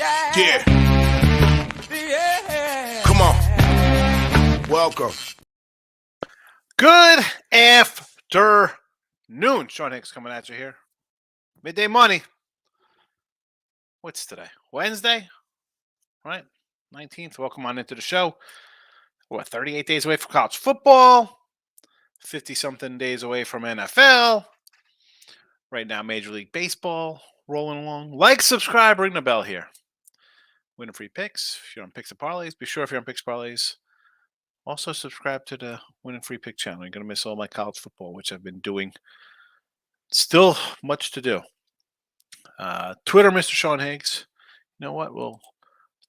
Yeah. Come on. Welcome. Good afternoon. Sean Hicks coming at you here. Midday Money. What's today? Wednesday? Right? 19th. Welcome on into the show. We're 38 days away from college football. 50-something days away from NFL. Right now, Major League Baseball rolling along. Like, subscribe, ring the bell here. Winning free picks. If you're on Picks and Parlays, be sure if you're on Picks Parlays, also subscribe to the Winning Free Pick channel. You're going to miss all my college football, which I've been doing. Still much to do. Twitter, Mr. Sean Higgs. You know what? We'll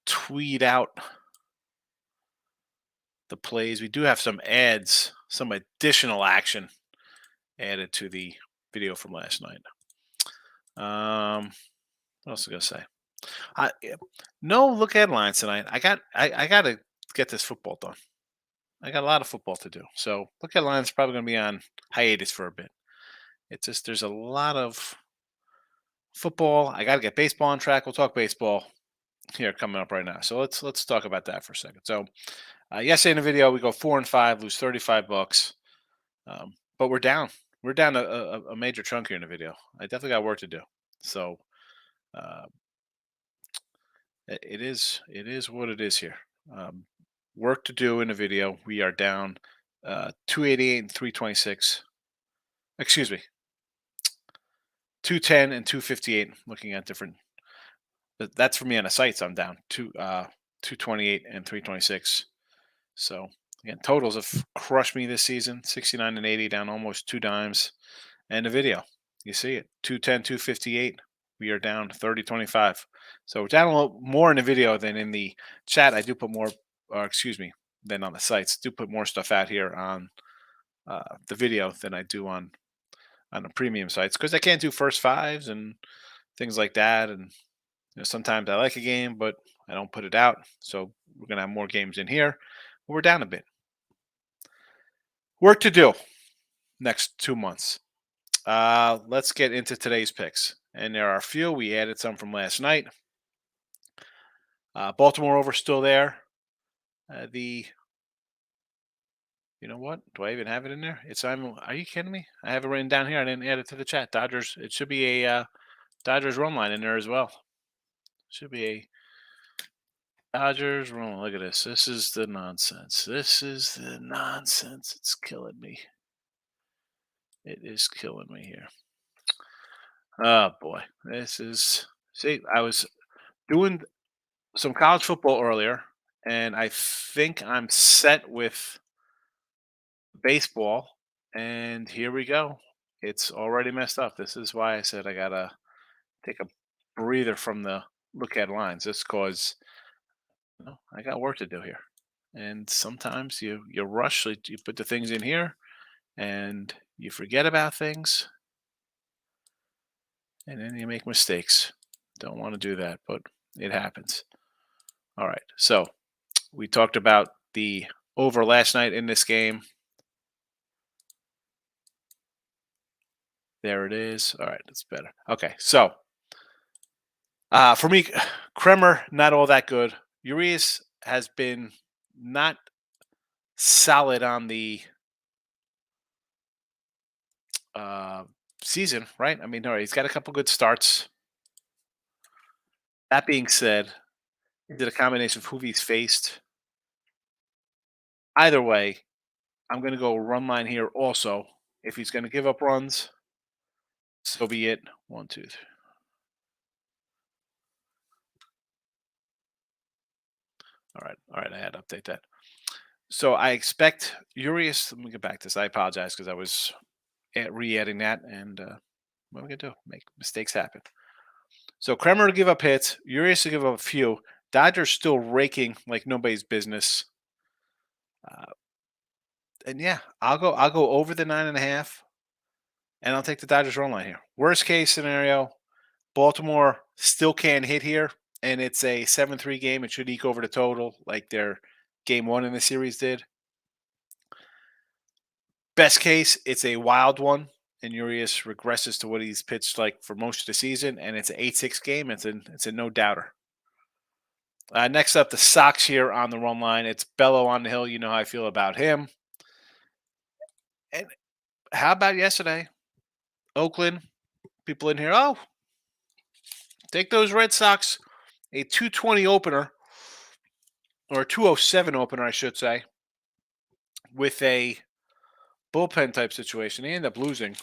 tweet out the plays. We do have some ads, some additional action added to the video from last night. What else was I gonna say? No look at lines tonight. I got to get this football done. I got a lot of football to do. So look at lines probably gonna be on hiatus for a bit. It's just there's a lot of football. I got to get baseball on track. We'll talk baseball here coming up right now. So let's talk about that for a second. So yesterday in the video we go 4-5, lose $35, but we're down. We're down a major chunk here in the video. I definitely got work to do. So it is what it is here. Work to do in the video. We are down 288 and 326. Excuse me. 210 and 258. Looking at different. That's for me on the sites. I'm down 228 and 326. So again, totals have crushed me this season. 69 and 80, down almost 2 dimes. And the video, you see it, 210, 258. We are down 30-25. So we're down a little more in the video than in the chat. I do put more, than on the sites. Do put more stuff out here on the video than I do on the premium sites because I can't do first fives and things like that. And sometimes I like a game, but I don't put it out. So we're gonna have more games in here. We're down a bit. Work to do next 2 months. Let's get into today's picks. And there are a few. We added some from last night. Baltimore over still there. You know what? Do I even have it in there? Are you kidding me? I have it written down here. I didn't add it to the chat. Dodgers. It should be a Dodgers run line in there as well. Should be a Dodgers run. Look at this. This is the nonsense. This is the nonsense. It's killing me. It is killing me here. Oh boy. I was doing some college football earlier, and I think I'm set with baseball, and here we go. It's already messed up. This is why I said I gotta take a breather from the look at lines. Just cause I got work to do here. And sometimes you rush, you put the things in here and you forget about things and then you make mistakes. Don't want to do that, but it happens. All right. So we talked about the over last night in this game. There it is. All right, that's better. Okay, so for me, Kremer, not all that good. Urias has been not solid on the season, right? I mean, all right, he's got a couple good starts. That being said, is it a combination of who he's faced? Either way, I'm going to go run line here also. If he's going to give up runs, so be it. 1, 2, 3. All right, I had to update that. So I expect Urias. Let me get back to this. I apologize because I was re-adding that, and what are we gonna do? Make mistakes happen. So Kremer to give up hits, Urias to give up a few. Dodgers still raking like nobody's business. And yeah, I'll go over the 9.5, and I'll take the Dodgers run line here. Worst case scenario, Baltimore still can't hit here, and it's a 7-3 game. It should eke over the total like their game 1 in the series did. Best case, it's a wild one, and Urias regresses to what he's pitched like for most of the season, and it's an 8-6 game. It's a no doubter. Next up, the Sox here on the run line. It's Bello on the hill. You know how I feel about him. And how about yesterday? Oakland, people in here. Oh, take those Red Sox. A 220 opener, or a 207 opener, I should say, with a bullpen type situation. They end up losing.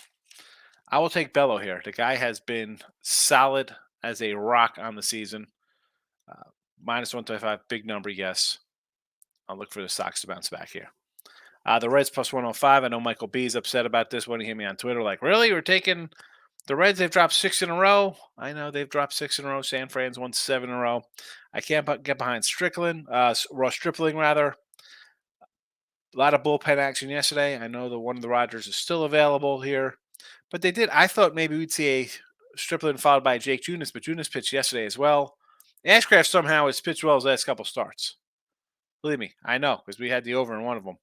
I will take Bello here. The guy has been solid as a rock on the season. Minus 125, big number, yes. I'll look for the Sox to bounce back here. The Reds plus 105. I know Michael B is upset about this when he hit me on Twitter. Like, really? We're taking the Reds? They've dropped 6 in a row. I know they've dropped 6 in a row. San Fran's won 7 in a row. I can't get behind Ross Stripling, rather. A lot of bullpen action yesterday. I know the one of the Rogers is still available here. But they did. I thought maybe we'd see a Stripling followed by Jake Junis, but Junis pitched yesterday as well. Ashcraft somehow has pitched well his last couple starts. Believe me, I know, because we had the over in one of them.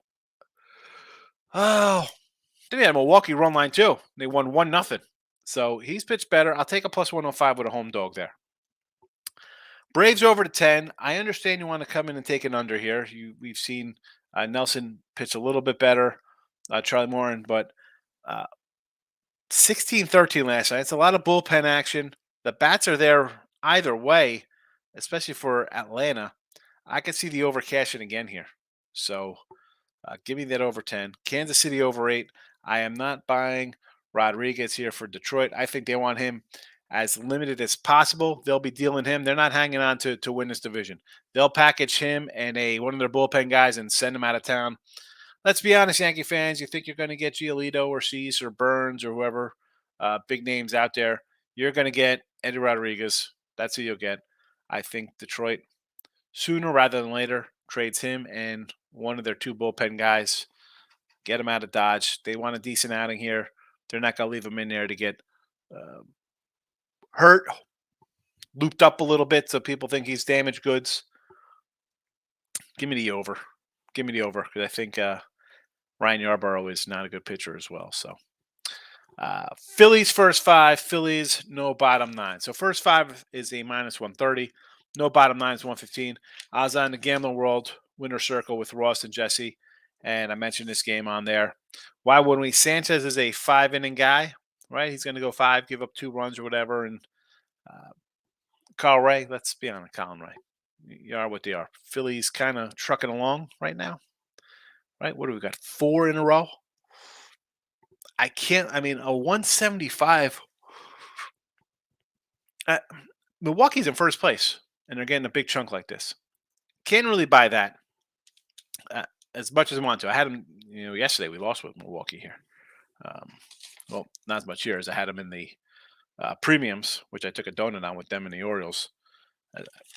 Oh, then we had a Milwaukee run line too. They won 1-0. So he's pitched better. I'll take a plus 105 with a home dog there. Braves over to 10. I understand you want to come in and take an under here. We've seen Nelson pitch a little bit better, Charlie Morin, but 16-13 last night. It's a lot of bullpen action. The bats are there either way, especially for Atlanta. I could see the over cashing again here. So give me that over 10. Kansas City over 8. I am not buying Rodriguez here for Detroit. I think they want him as limited as possible. They'll be dealing him. They're not hanging on to win this division. They'll package him and one of their bullpen guys and send him out of town. Let's be honest, Yankee fans. You think you're going to get Giolito or Cease or Burns or whoever, big names out there. You're going to get Eddie Rodriguez. That's who you'll get. I think Detroit, sooner rather than later, trades him and one of their 2 bullpen guys. Get him out of Dodge. They want a decent outing here. They're not going to leave him in there to get hurt, looped up a little bit so people think he's damaged goods. Give me the over. Give me the over because I think Ryan Yarbrough is not a good pitcher as well. So Phillies first 5. Phillies, no bottom 9. So first 5 is a minus 130. No bottom 9 is 115. I was on the Gambling World Winner Circle with Ross and Jesse, and I mentioned this game on there. Why wouldn't we? Sanchez is a 5-inning guy, right? He's going to go 5, give up 2 runs or whatever. And Kyle Ray, let's be honest, Colin Ray. You are what they are. Phillies kind of trucking along right now, right? What do we got? 4 in a row? A 175. Milwaukee's in first place, and they're getting a big chunk like this. Can't really buy that as much as I want to. I had them, yesterday we lost with Milwaukee here. Well, not as much here as I had them in the premiums, which I took a donut on with them and the Orioles.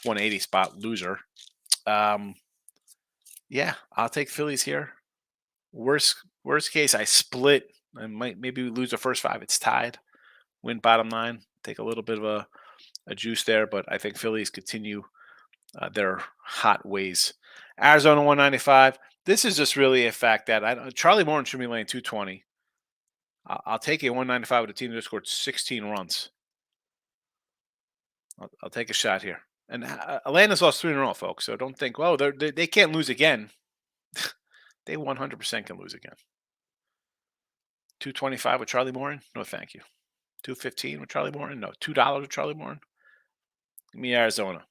180 spot loser. Yeah, I'll take Phillies here. Worst case, I split. I maybe we lose the first 5. It's tied. Win bottom 9. Take a little bit of a juice there, but I think Phillies continue their hot ways. Arizona 195. This is just really a fact that Charlie Morton should be laying 220. I'll take a 195 with a team that scored 16 runs. I'll take a shot here. And Atlanta's lost 3 in a row, folks. So don't think, well, they can't lose again. They 100% can lose again. 225 with Charlie Morton? No, thank you. 215 with Charlie Morton? No. $2 with Charlie Morton? Give me Arizona.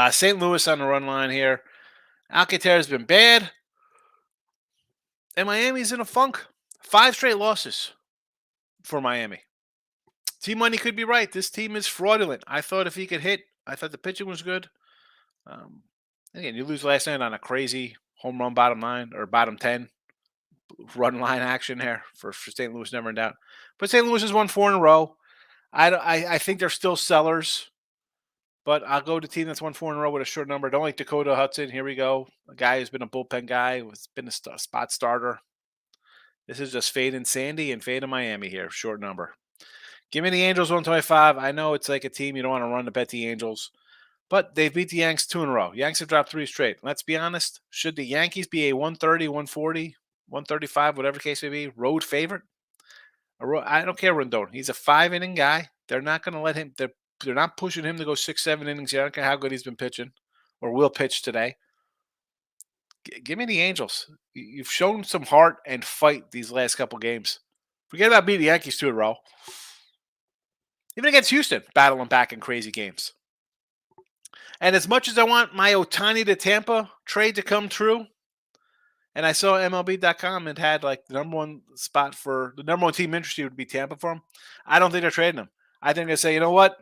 St. Louis on the run line here. Alcantara's been bad. And Miami's in a funk. 5 straight losses for Miami. Team Money could be right. This team is fraudulent. I thought if he could hit, I thought the pitching was good. Again, you lose last night on a crazy home run bottom 9 or bottom 10 run line action here for St. Louis, never in doubt. But St. Louis has won 4 in a row. I think they're still sellers, but I'll go to team that's won 4 in a row with a short number. Don't like Dakota Hudson. Here we go. A guy who's been a bullpen guy, who's been a spot starter. This is just fade in Sandy and fade in Miami here. Short number. Give me the Angels 125. I know it's like a team you don't want to run to bet the Angels, but they've beat the Yanks 2 in a row. Yanks have dropped 3 straight. Let's be honest. Should the Yankees be a 130, 140, 135, whatever case may be, road favorite? I don't care, Rendon. He's a 5-inning guy. They're not going to let him. They're not pushing him to go 6, 7 innings. I don't care how good he's been pitching. or will pitch today. Give me the Angels. You've shown some heart and fight these last couple games. Forget about beating the Yankees 2 in a row. Even against Houston, battling back in crazy games. And as much as I want my Ohtani to Tampa trade to come true, and I saw MLB.com and had like the number one spot for the number one team interested would be Tampa for him, I don't think they're trading him. I think they say, you know what?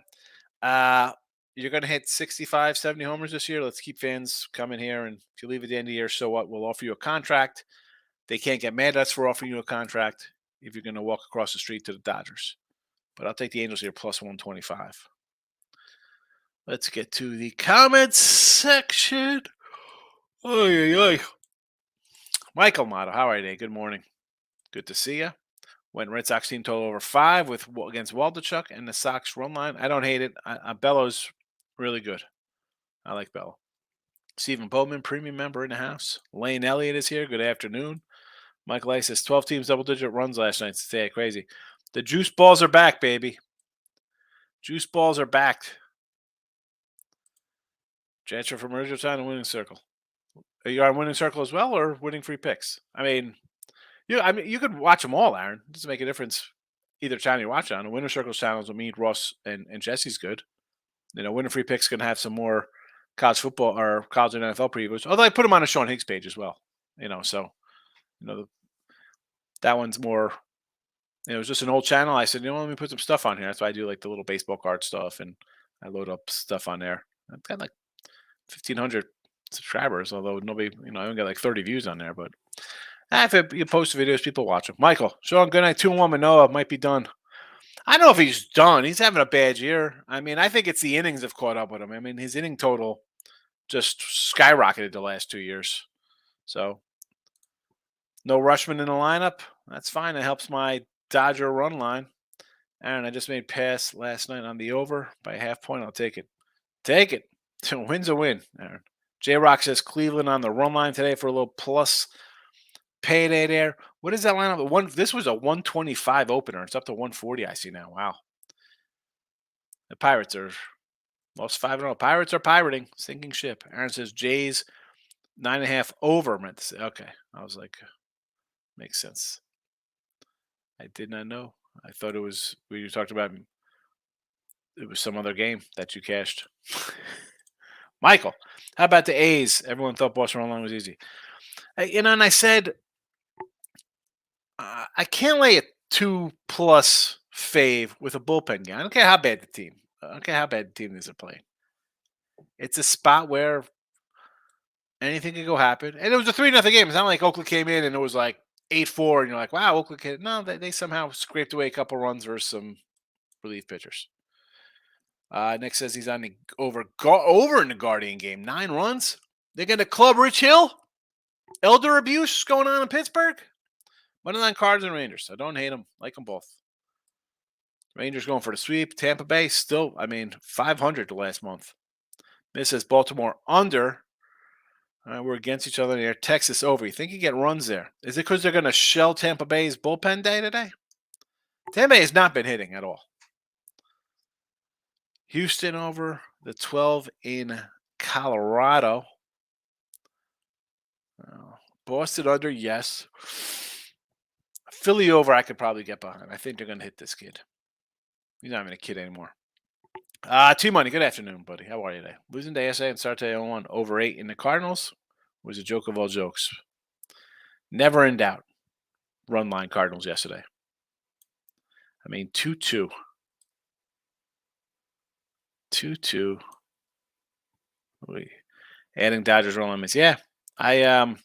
You're going to hit 65, 70 homers this year. Let's keep fans coming here. And if you leave at the end of the year, so what? We'll offer you a contract. They can't get mad at us for offering you a contract if you're going to walk across the street to the Dodgers. But I'll take the Angels here plus 125. Let's get to the comments section. Oy, oy, oy. Michael Motto, how are you today? Good morning. Good to see you. When Red Sox team total over 5 against Waldichuk and the Sox run line. I don't hate it. Bello's really good. I like Bello. Stephen Bowman, premium member in the house. Lane Elliott is here. Good afternoon. Michael A says 12 teams double-digit runs last night. Stay crazy. The juice balls are back, baby. Juice balls are back. Transfer from original time to winning circle. Are you on winning circle as well, or winning free picks? I mean, you could watch them all, Aaron. It doesn't make a difference either channel you watch on. The winner circles channels will mean Ross and Jesse's good. Winner free picks going to have some more college football or college and NFL previews. Although I put them on a Sean Higgs page as well. That one's more. It was just an old channel. I said, let me put some stuff on here. That's why I do like the little baseball card stuff, and I load up stuff on there. I've got like 1,500 subscribers, although nobody, I only got like 30 views on there. But if you post videos, people watch them. Michael, Sean, good night. 2-1 Manoah might be done. I don't know if he's done. He's having a bad year. I mean, I think it's the innings have caught up with him. I mean, his inning total just skyrocketed the last 2 years. So, no Rushman in the lineup. That's fine. It helps my Dodger run line. Aaron, I just made pass last night on the over by a half point. I'll take it. Take it. Win's a win, Aaron. J-Rock says Cleveland on the run line today for a little plus payday there. What is that lineup? This was a 125 opener. It's up to 140, I see now. Wow. The Pirates are lost 5-0. Pirates are pirating. Sinking ship. Aaron says Jays 9.5 over. Meant to say. Okay. I was like, makes sense. I did not know. I thought it was, we talked about, it was some other game that you cashed. Michael, how about the A's? Everyone thought Boston run line was easy. And I said, I can't lay a 2+ fave with a bullpen game. I don't care how bad the team. I don't care how bad the team is playing. It's a spot where anything could go happen. And it was a 3-0 game. It's not like Oakland came in and it was like 8-4, and you're like, wow, Oakland can. No, they somehow scraped away a couple runs versus some relief pitchers. Nick says he's on the over in the Guardian game. 9 runs. They're going to club Rich Hill. Elder abuse going on in Pittsburgh. Money line Cards and Rangers. I don't hate them. Like them both. Rangers going for the sweep. Tampa Bay still, 500 the last month. This says Baltimore under. We're against each other here. Texas over. You think you get runs there? Is it because they're going to shell Tampa Bay's bullpen day today? Tampa Bay has not been hitting at all. Houston over the 12 in Colorado. Boston under, yes. Philly over, I could probably get behind. I think they're going to hit this kid. He's not even a kid anymore. T-Money, good afternoon, buddy. How are you today? Losing to ASA and Sarte 0-1 over 8 in the Cardinals was a joke of all jokes. Never in doubt. Run line Cardinals yesterday. 2-2. 2-2. Adding Dodgers run limits. Yeah, I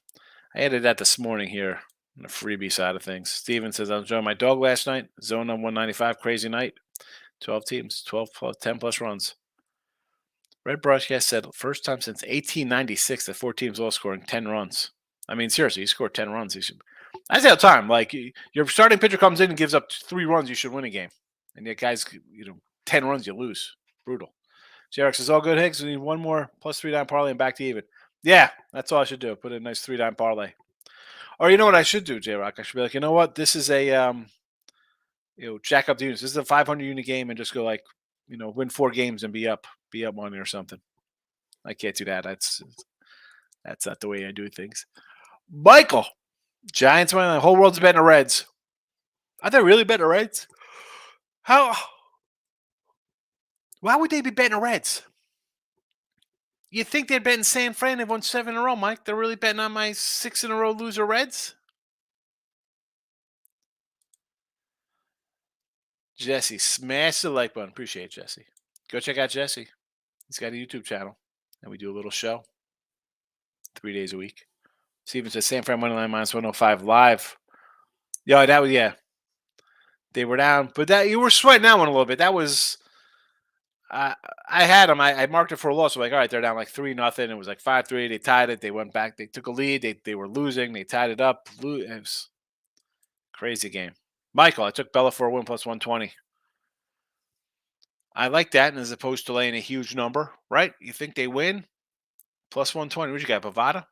added that this morning here on the freebie side of things. Steven says, I was enjoying my dog last night. Zone on 195, crazy night. 12 teams, 10 plus runs. Red Broadcast said first time since 1896 that 4 teams all scoring 10 runs. Seriously, he scored 10 runs. I say all the time, like your starting pitcher comes in and gives up 3 runs, you should win a game. And the guys, 10 runs, you lose. Brutal. JRX says, all good, Higgs. We need one more plus 3-9 parlay and back to even. Yeah, that's all I should do. Put in a nice 3-9 parlay. Or you know what I should do, J-Rock? I should be like, you know what? This is a, jack up the units. This is a 500 unit game and just go win 4 games and be up money or something. I can't do that. That's not the way I do things. Michael, Giants winning. The whole world's betting the Reds. Are they really betting the Reds? How? Why would they be betting the Reds? You think they're betting San Fran? They've won 7 in a row, Mike. They're really betting on my 6 in a row loser Reds? Jesse, smash the like button. Appreciate it, Jesse. Go check out Jesse. He's got a YouTube channel, and we do a little show 3 days a week. Steven says San Fran money line minus 105 live. Yeah. They were down, but that you were sweating that one a little bit. That was I had them. I marked it for a loss. So like, all right, they're down like 3-0. It was like 5-3. They tied it. They went back. They took a lead. They were losing. They tied it up. It was a crazy game. Michael, I took Bella for a win plus 120. I like that, and as opposed to laying a huge number, right? You think they win? Plus 120. What you got, Bovada?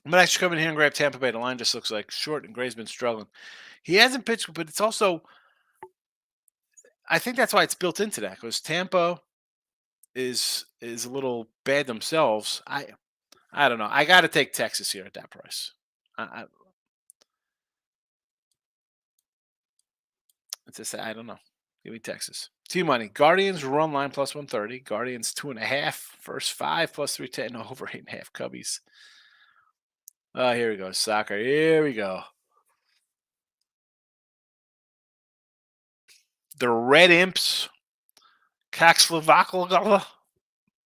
I'm going to actually come in here and grab Tampa Bay. The line just looks like short, and Gray's been struggling. He hasn't pitched, but it's also, I think that's why it's built into that, because Tampa is a little bad themselves. I don't know. I got to take Texas here at that price. It's just, I don't know. Give me Texas. T-money. Guardians run line plus 130. Guardians 2.5. First 5 plus 310 over 8.5 Cubbies. Here we go. Soccer. Here we go. The Red Imps. Kaxlavakala.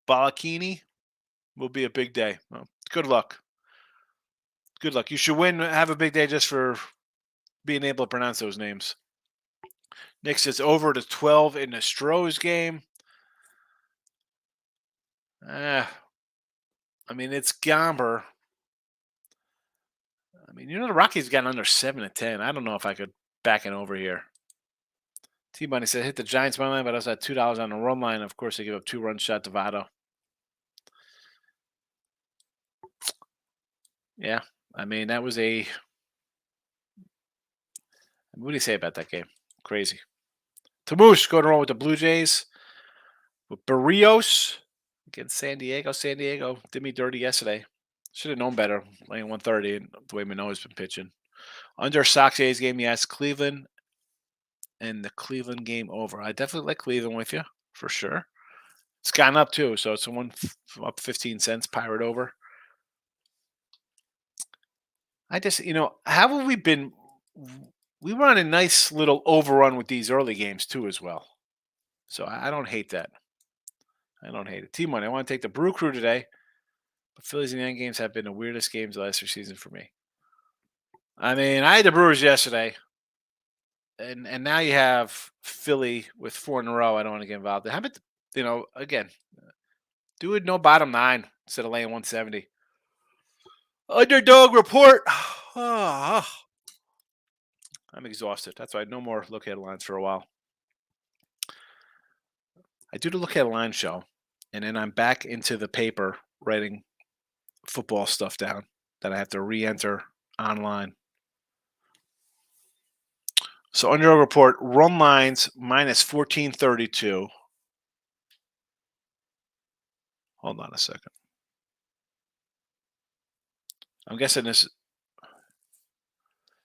Balakini. Will be a big day. Well, good luck. Good luck. You should win. Have a big day just for being able to pronounce those names. Nick says over to 12 in the Stros game. I mean, it's Gomber. I mean, the Rockies got under 7-10. I don't know if I could back it over here. T-Money said hit the Giants money line, but I also had $2 on the run line. Of course, they give up 2-run shot to Votto. Yeah, I mean, that was a. What do you say about that game? Crazy. Tamush going to roll with the Blue Jays. With Barrios against San Diego. San Diego did me dirty yesterday. Should have known better. Laying 130, and the way Manoah's been pitching. Under Sox A's game, yes, Cleveland and the Cleveland game over. I definitely like Cleveland with you, for sure. It's gone up, too, so it's up 15 cents, Pirate over. I just, how have we been? We were on a nice little overrun with these early games, too, as well. So I don't hate that. I don't hate it. T-Money, I want to take the Brew Crew today. But Phillies and Yankees games have been the weirdest games the last 3 seasons for me. I mean, I had the Brewers yesterday. And now you have Philly with 4 in a row. I don't want to get involved. How about, again, do it no bottom 9 instead of laying 170. Underdog report. I'm exhausted. That's why no more look ahead lines for a while. I do the look ahead line show, and then I'm back into the paper writing football stuff down that I have to re-enter online. So underdog report, run lines minus 1432. Hold on a second. I'm guessing this.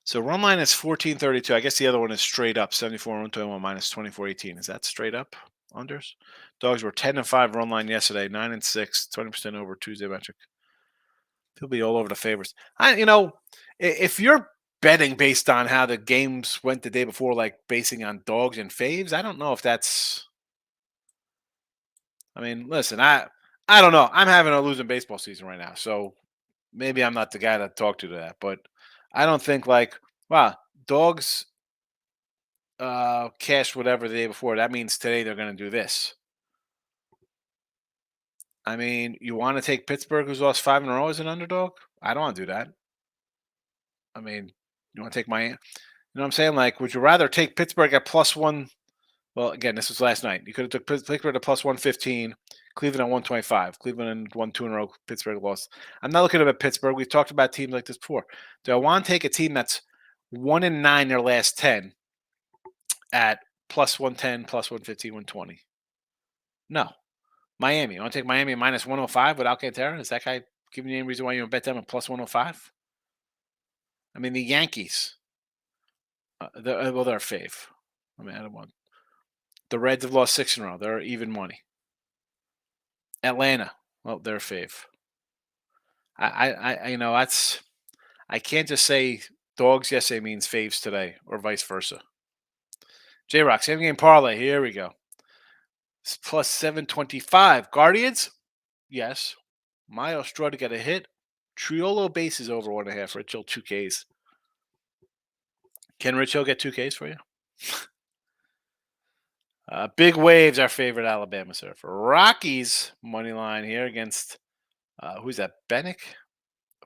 So run line is 1432. I guess the other one is straight up 74 121 minus 2418. Is that straight up unders? Dogs were 10-5 run line yesterday, 9-6, 20% over Tuesday metric. He'll be all over the favorites. If you're betting based on how the games went the day before, like basing on dogs and faves, I don't know if that's. I mean, listen, I don't know. I'm having a losing baseball season right now, so maybe I'm not the guy to talk to that. But I don't think dogs cashed whatever the day before. That means today they're going to do this. I mean, you want to take Pittsburgh, who's lost 5 in a row, as an underdog? I don't want to do that. I mean, you want to take you know what I'm saying? Like, would you rather take Pittsburgh at +1? Well, again, this was last night. You could have took Pittsburgh at +115, Cleveland at 125. Cleveland won 2 in a row. Pittsburgh lost. I'm not looking at Pittsburgh. We've talked about teams like this before. Do I want to take a team that's 1-9 their last 10 at +110, +115, 120? No. Miami. You want to take Miami minus 105 with Alcantara? Is that guy giving you any reason why you would bet them at plus 105? I mean, the Yankees. They're a fave. I mean, I don't want. The Reds have lost 6 in a row. They're even money. Atlanta. Well, they're a fave. That's. I can't just say dogs yesterday means faves today, or vice versa. J Rock, same game parlay. Here we go. It's plus 725. Guardians? Yes. Miles Straw to get a hit. Triolo bases over 1.5. Rich Hill 2Ks. Can Rich Hill get 2Ks for you? Big Waves, our favorite Alabama surfer. Rockies money line here against who's that? Bennick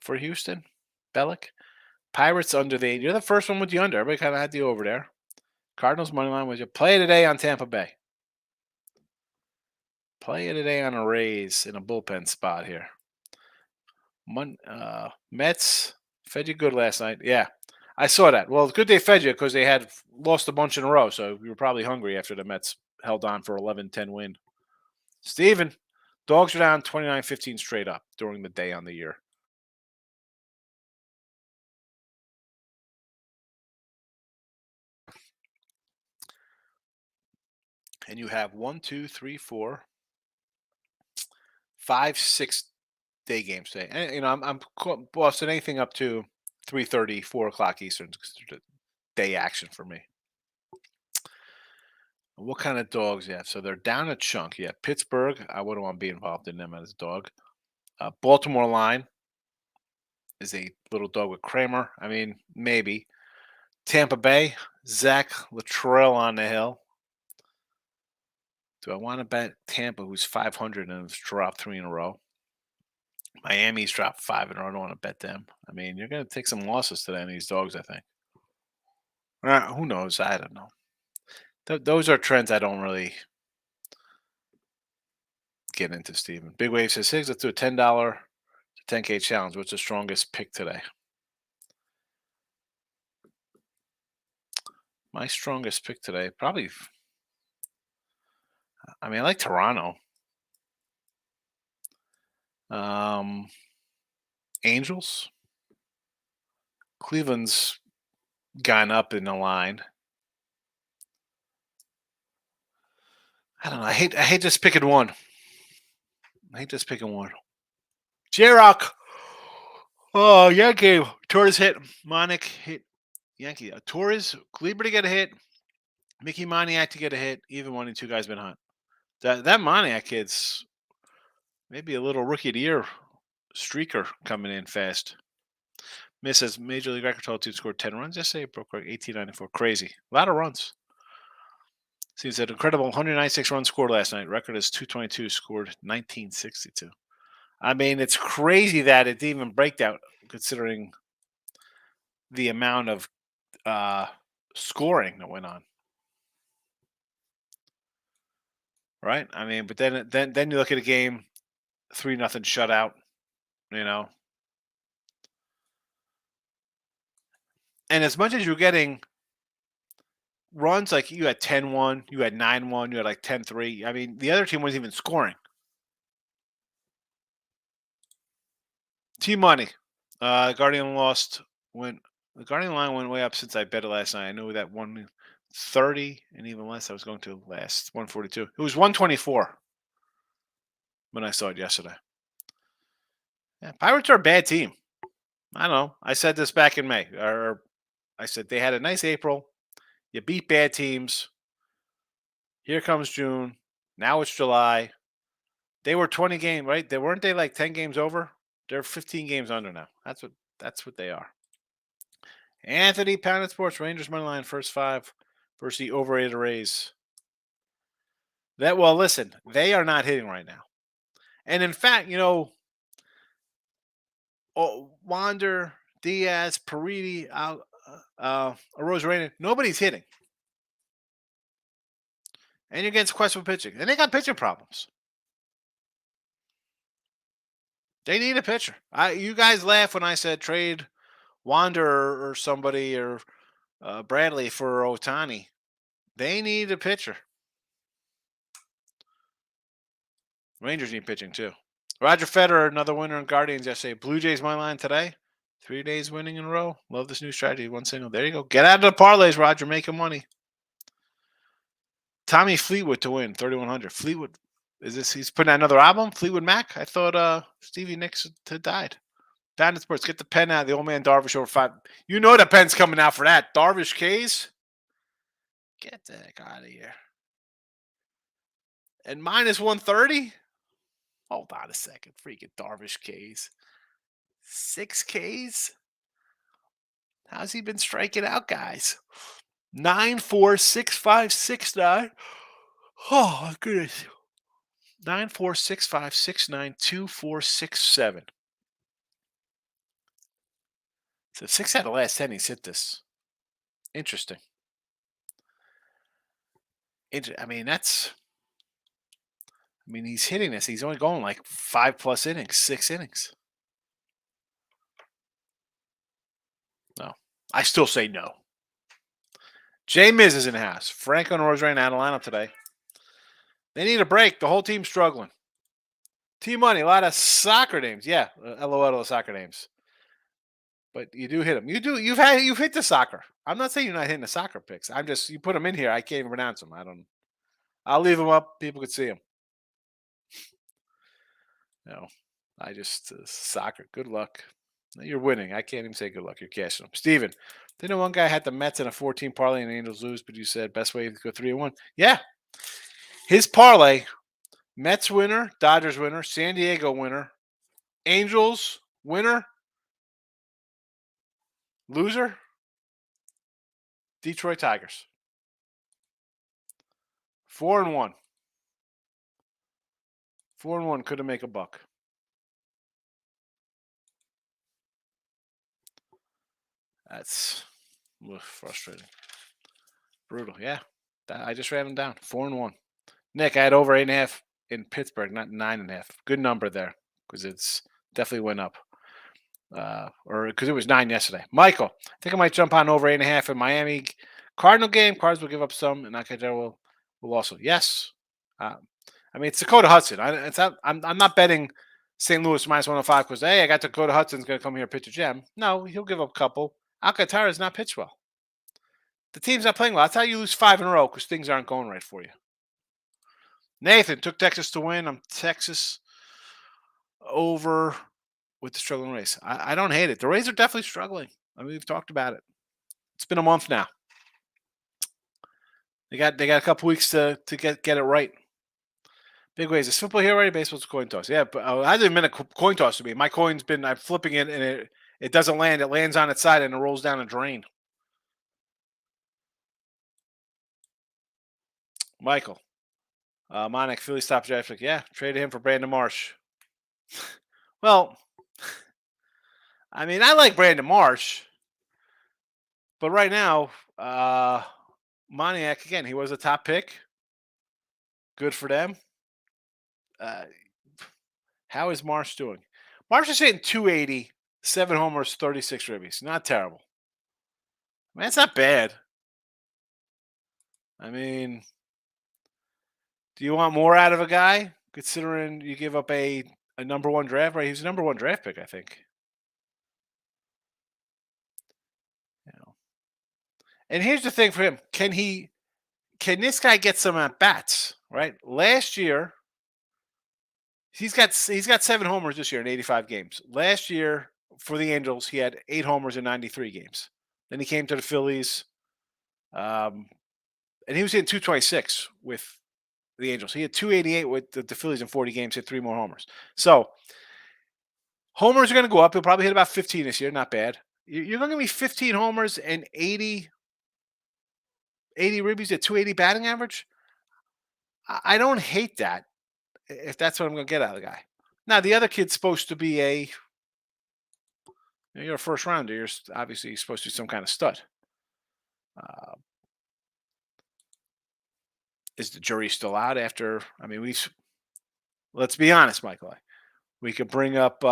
for Houston. Bellick. Pirates under the 8. You're the first one with the under. Everybody kind of had the over there. Cardinals money line was your play today on Tampa Bay. Play today on a Rays in a bullpen spot here. Mets fed you good last night. Yeah, I saw that. Well, it's good they fed you because they had lost a bunch in a row, so you were probably hungry after the Mets held on for 11-10 win. Steven, dogs are down 29-15 straight up during the day on the year. And you have 1, 2, 3, 4, 5, 6 day games today. And I'm busting anything up to 3:30, 4 o'clock Eastern. Day action for me. What kind of dogs you have? So they're down a chunk. Yeah, Pittsburgh. I wouldn't want to be involved in them as a dog. Baltimore line is a little dog with Kramer. I mean, maybe. Tampa Bay, Zach Luttrell on the hill. Do I want to bet Tampa, who's 500 and has dropped 3 in a row? Miami's dropped 5 in a row. I don't want to bet them. I mean, you're going to take some losses today on these dogs, I think. Who knows? I don't know. Those are trends I don't really get into, Steven. Big Wave says, Higgs, let's do a $10 to 10K challenge. What's the strongest pick today? My strongest pick today, probably. I mean, I like Toronto. Angels. Cleveland's gone up in the line. I don't know. I hate just picking one. J-Rock. Oh, Yankee. Torres hit. Monic hit. Yankee. Torres. Kleber to get a hit. Mickey Moniak to get a hit. Even one of the 2 guys been hot. That Moniak kid's maybe a little rookie of the year streaker coming in fast. Miss says Major League Record total team scored 10 runs yesterday. Broke record 1894. Crazy. A lot of runs. Seems an incredible 196 runs scored last night. Record is 222. Scored 1962. I mean, it's crazy that it didn't even break that, considering the amount of scoring that went on. Right? I mean, but then you look at a game, 3-0 shutout. And as much as you're getting runs, like you had 10-1, you had 9-1, you had like 10-3. I mean, the other team wasn't even scoring. T-Money. Guardian lost when the Guardian line went way up since I bet it last night. I knew that 130 and even less I was going to last 142. It was 124 when I saw it yesterday. Yeah, Pirates are a bad team. I don't know. I said this back in May. Or I said they had a nice April. You beat bad teams. Here comes June. Now it's July. They were 20 games, right? Weren't they like 10 games over? They're 15 games under now. That's what they are. Anthony, Pounded Sports, Rangers money line, first 5 versus the overrated Rays. Listen, they are not hitting right now. And in fact, Wander, Diaz, Paridi, Arozarena, nobody's hitting. And you're against questionable pitching. And they got pitching problems. They need a pitcher. You guys laugh when I said trade Wander or somebody or Bradley for Otani. They need a pitcher. Rangers need pitching too. Roger Federer, another winner in Guardians yesterday. Blue Jays money line today. 3 days winning in a row. Love this new strategy. One single. There you go. Get out of the parlays, Roger. Making money. Tommy Fleetwood to win 3,100. Fleetwood, is this? He's putting out another album. Fleetwood Mac. I thought Stevie Nicks had died. Bandit Sports. Get the pen out. The old man Darvish over 5. You know the pen's coming out for that. Darvish K's. Get the heck out of here. And minus 130. Hold on a second. Freaking Darvish K's. 6 Ks. How's he been striking out, guys? 9, 4, 6, 5, 6, 9. Oh, my goodness. 9, 4, 6, 5, 6, 9, 2, 4, 6, 7. So 6 out of the last 10 he's hit this. Interesting. I mean, he's hitting this. He's only going like 5+ innings, 6 innings. No. I still say no. Jay Miz is in the house. Franco and Rosarena out of lineup today. They need a break. The whole team's struggling. T-Money, a lot of soccer names. Yeah, LOL to the soccer names. But you do hit them. You've hit the soccer. I'm not saying you're not hitting the soccer picks. You put them in here. I can't even pronounce them. I'll leave them up. People could see them. No, I just soccer. Good luck. You're winning. I can't even say good luck. You're cashing them. Steven, didn't one guy had the Mets in a 14 parlay and the Angels lose, but you said best way to go 3-1. Yeah. His parlay, Mets winner, Dodgers winner, San Diego winner, Angels winner, loser, Detroit Tigers. 4-1. 4-1 couldn't make a buck. That's frustrating. Brutal. Yeah. I just ran them down. 4-1. Nick, I had over 8.5 in Pittsburgh, not 9.5. Good number there because it's definitely went up. Or because it was 9 yesterday. Michael, I think I might jump on over 8.5 in Miami Cardinal game. Cards will give up some, and Nakajero will also. Yes. It's Dakota Hudson. I'm not betting St. Louis minus 105 because, hey, I got Dakota Hudson's going to come here and pitch a gem. No, he'll give up a couple. Alcantara's not pitched well. The team's not playing well. That's how you lose 5 in a row because things aren't going right for you. Nathan took Texas to win. I'm Texas over with the struggling Rays. I don't hate it. The Rays are definitely struggling. We've talked about it. It's been a month now. They got a couple weeks to get it right. Big ways. Is football here already? Baseball's a coin toss. Yeah, but it hasn't been a coin toss to me. My coin's been, I'm flipping it and it doesn't land. It lands on its side and it rolls down a drain. Michael. Monik, Philly stop draft pick. Yeah, traded him for Brandon Marsh. Well, I like Brandon Marsh. But right now, Moniak, again, he was a top pick. Good for them. How is Marsh doing? Marsh is hitting 280, 7 homers, 36 ribbies. Not terrible. That's not bad. Do you want more out of a guy, considering you give up a number 1 draft? Right, he's a number 1 draft pick, I think. And here's the thing for him: can this guy get some at bats? Right, last year he's got 7 homers this year in 85 games. Last year for the Angels, he had 8 homers in 93 games. Then he came to the Phillies, and he was hitting 226 with the Angels. He had 288 with the Phillies in 40 games, hit 3 more homers. So homers are going to go up. He'll probably hit about 15 this year. Not bad. You're going to give me 15 homers and 80 ribbies at 280 batting average. I don't hate that if that's what I'm going to get out of the guy. Now, the other kid's supposed to be you're a first rounder. You're obviously supposed to be some kind of stud. Is the jury still out after? Let's be honest, Michael. We could bring up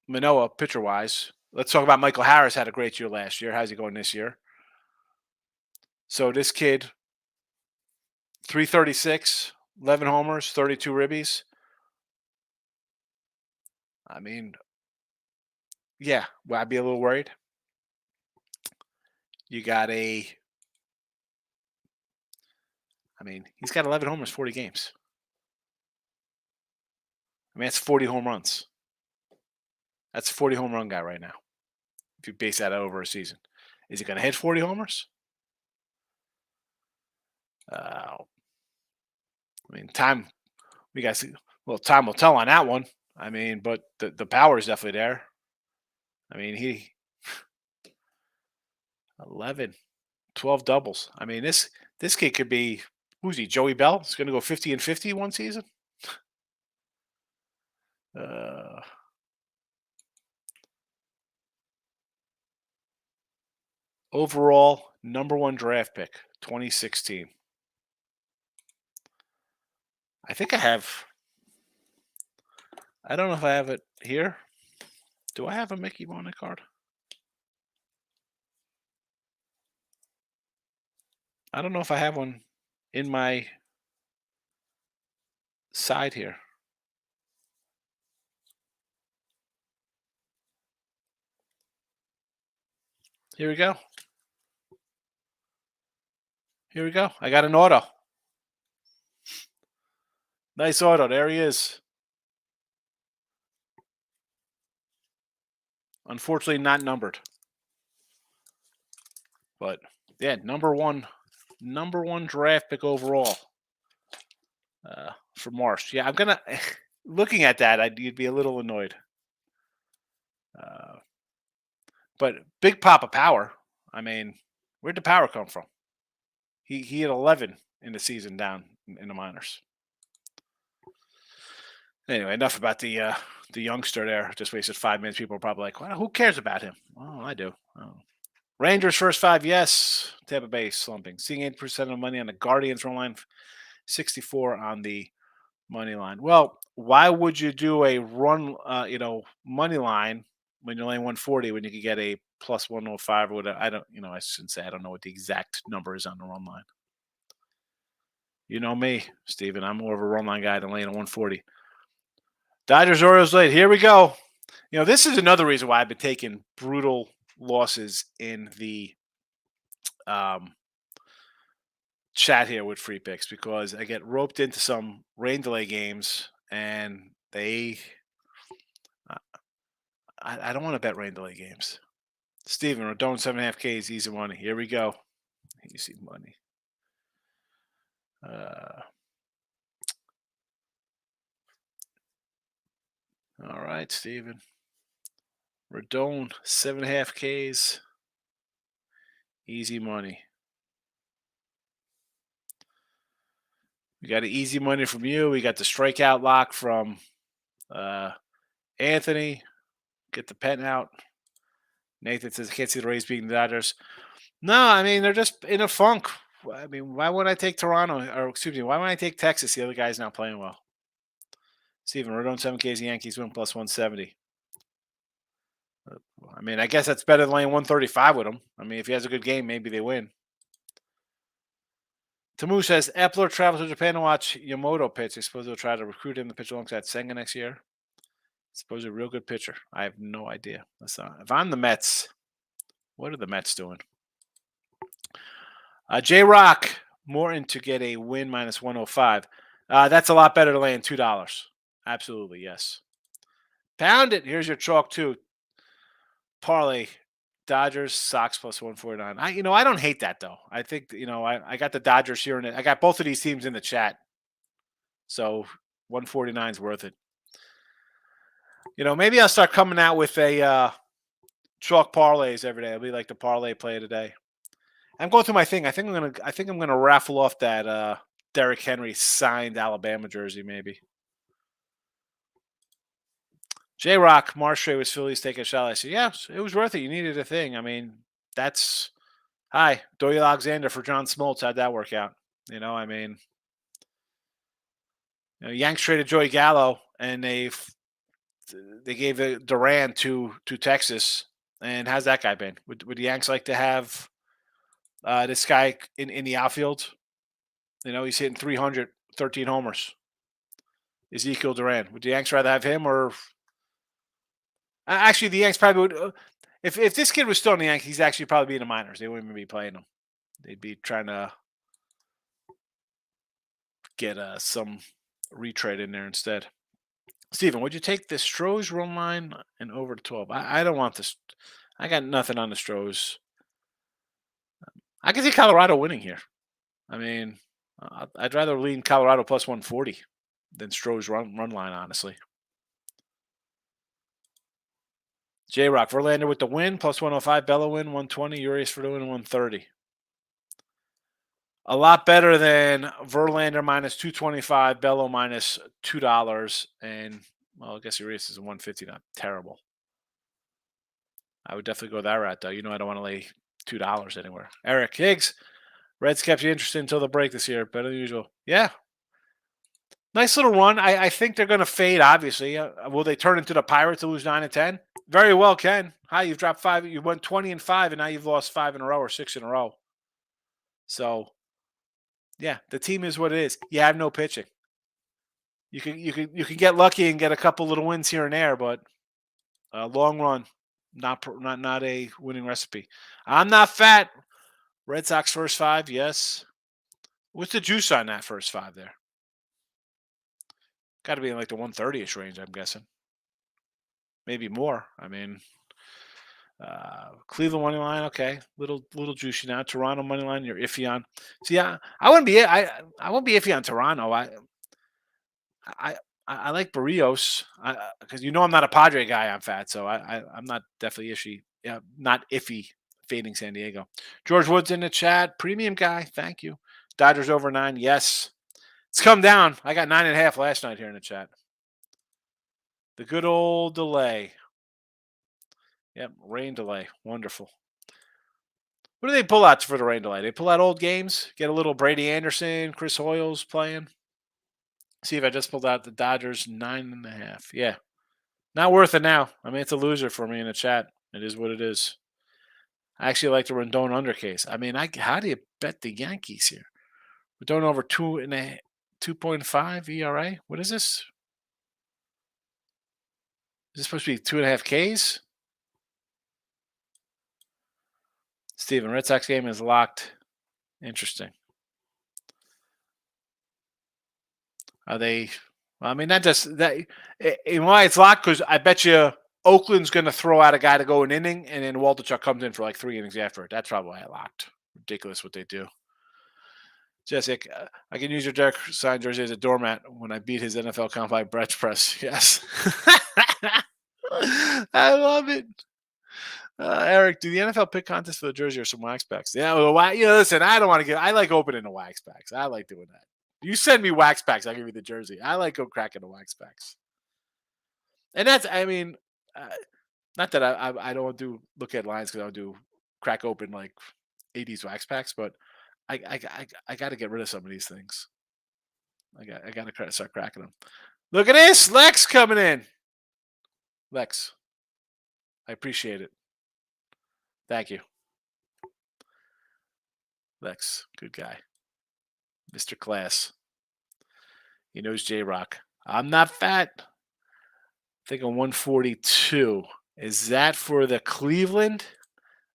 Manoah pitcher-wise. Let's talk about Michael Harris. Had a great year last year. How's he going this year? So this kid, 336, 11 homers, 32 ribbies. I mean, yeah, well, I'd be a little worried. You got he's got 11 homers, 40 games. I mean, that's 40 home runs. That's a 40 home run guy right now. If you base that out over a season, is he going to hit 40 homers? I mean, time we got. Well, time will tell on that one. I mean, but the power is definitely there. I mean, he 11, 12 doubles. I mean, this kid could be who's he? Joey Bell. He's going to go 50 and 50 one season. Uh, Overall, number one draft pick, 2016. I think I have. I don't know if I have it here. Do I have a Mickey Bonnet card? I don't know if I have one in my side here. Here we go. Here we go. I got an auto. Nice auto. There he is. Unfortunately, not numbered. But yeah, number one draft pick overall for Marsh. Yeah, I'm gonna. Looking at that, you'd be a little annoyed. But big pop of power. I mean, where'd the power come from? He had 11 in the season down in the minors. Anyway, enough about the youngster there. Just wasted 5 minutes. People are probably like, well, who cares about him? Well, I do. Oh. Rangers first five, yes. Tampa Bay slumping. Seeing 8% of the money on the Guardians run line, 64 on the money line. Well, why would you do a run, money line when you're only 140 when you could get a plus 105 or whatever? I don't, I shouldn't say I don't know what the exact number is on the run line. You know me, Steven. I'm more of a run line guy than laying a 140. Dodgers Orioles late. Here we go. This is another reason why I've been taking brutal losses in the chat here with free picks because I get roped into some rain delay games and I don't want to bet rain delay games. Steven, Rodon 7.5 Ks, easy money. Here we go. Easy money. All right, Steven. Rodon 7.5 Ks. Easy money. We got an easy money from you. We got the strikeout lock from Anthony. Get the pen out. Nathan says, I can't see the Rays beating the Dodgers. No, I mean, they're just in a funk. I mean, why would I take Toronto? Or, excuse me, why would I take Texas? The other guy's not playing well. Steven, Rodon 7Ks, Yankees win plus 170. I mean, I guess that's better than laying 135 with him. I mean, if he has a good game, maybe they win. Tamu says, Epler travels to Japan to watch Yamamoto pitch. I suppose they'll try to recruit him to pitch alongside Senga next year. I suppose a real good pitcher. I have no idea. If I'm the Mets, what are the Mets doing? J-Rock, Morton to get a win minus 105. That's a lot better than laying $2. Absolutely, yes. Pound it. Here's your chalk, too. Parlay. Dodgers, Sox plus 149. I don't hate that, though. I think, I got the Dodgers here. I got both of these teams in the chat. So 149 is worth it. Maybe I'll start coming out with a chalk parlays every day. It'll be like the parlay play of the day. I'm going through my thing. I think I'm gonna raffle off that Derrick Henry signed Alabama jersey, maybe. J Rock, Marshray was Phillies taking a shot. I said, yeah, it was worth it. You needed a thing. I mean, that's hi, Doyle Alexander for John Smoltz. How'd that work out? Yanks traded Joey Gallo and they gave Duran to Texas. And how's that guy been? Would the Yanks like to have this guy in the outfield? He's hitting 300, 13 homers. Ezekiel Duran. Would the Yanks rather have him or actually the Yanks probably would? If this kid was still in the Yankees, he's actually probably be in the minors. They wouldn't even be playing him. They'd be trying to get some retrade in there instead. Steven, would you take the Stros run line and over to 12? I don't want this. I got nothing on the Stros. I can see Colorado winning here. I mean, I'd rather lean Colorado plus 140 than Stros run line, honestly. J-Rock, Verlander with the win, plus 105, Bello win, 120, Urias for the win, 130. A lot better than Verlander minus 225, Bello minus $2, and, well, I guess Urias is a 150, not terrible. I would definitely go that route, though. I don't want to lay $2 anywhere. Eric Higgs, Reds kept you interested until the break this year, better than usual. Yeah. Nice little run. I think they're going to fade, obviously. Will they turn into the Pirates to lose 9 and 10? Very well, Ken. Hi, you've dropped 5. You went 20 and 5, and now you've lost 5 in a row or 6 in a row. So, yeah, the team is what it is. You have no pitching. You can get lucky and get a couple little wins here and there, but long run, not a winning recipe. I'm not fat. Red Sox first 5, yes. What's the juice on that first 5 there? Got to be in like the 130ish range, I'm guessing. Maybe more. I mean, Cleveland money line, okay, little juicy now. Toronto money line, you're iffy on. See, I wouldn't be I won't be iffy on Toronto. I like Barrios because I'm not a Padre guy. I'm fat, so I'm not definitely iffy. Yeah, not iffy. Fading San Diego. George Woods in the chat. Premium guy. Thank you. Dodgers over 9. Yes. It's come down. I got 9.5 last night here in the chat. The good old delay. Yep, rain delay. Wonderful. What do they pull out for the rain delay? They pull out old games? Get a little Brady Anderson, Chris Hoyles playing? See if I just pulled out the Dodgers 9.5. Yeah. Not worth it now. I mean, it's a loser for me in the chat. It is what it is. I actually like the Rendon under case. I mean, how do you bet the Yankees here? Rendon over 2.5 ERA. What is this? Is this supposed to be 2.5 Ks? Steven, Red Sox game is locked. Interesting. Are they? Well, I mean, why it's locked because I bet you Oakland's going to throw out a guy to go an inning, and then Waldichuk comes in for like 3 innings after it. That's probably why I locked. Ridiculous what they do. Jessica, I can use your Derek signed jersey as a doormat when I beat his NFL combine bench press. Yes. I love it. Eric, do the NFL pick contest for the jersey or some wax packs? Yeah, well, listen, I don't want to get. I like opening the wax packs. I like doing that. You send me wax packs, I'll give you the jersey. I like go cracking the wax packs. And that's, I mean, not that I don't do look at lines because I'll do crack open like 80s wax packs, but I got to get rid of some of these things. I got to start cracking them. Look at this, Lex coming in. Lex, I appreciate it. Thank you. Lex, good guy. Mr. Class. He knows J-Rock. I'm not fat. I think I'm 142. Is that for the Cleveland?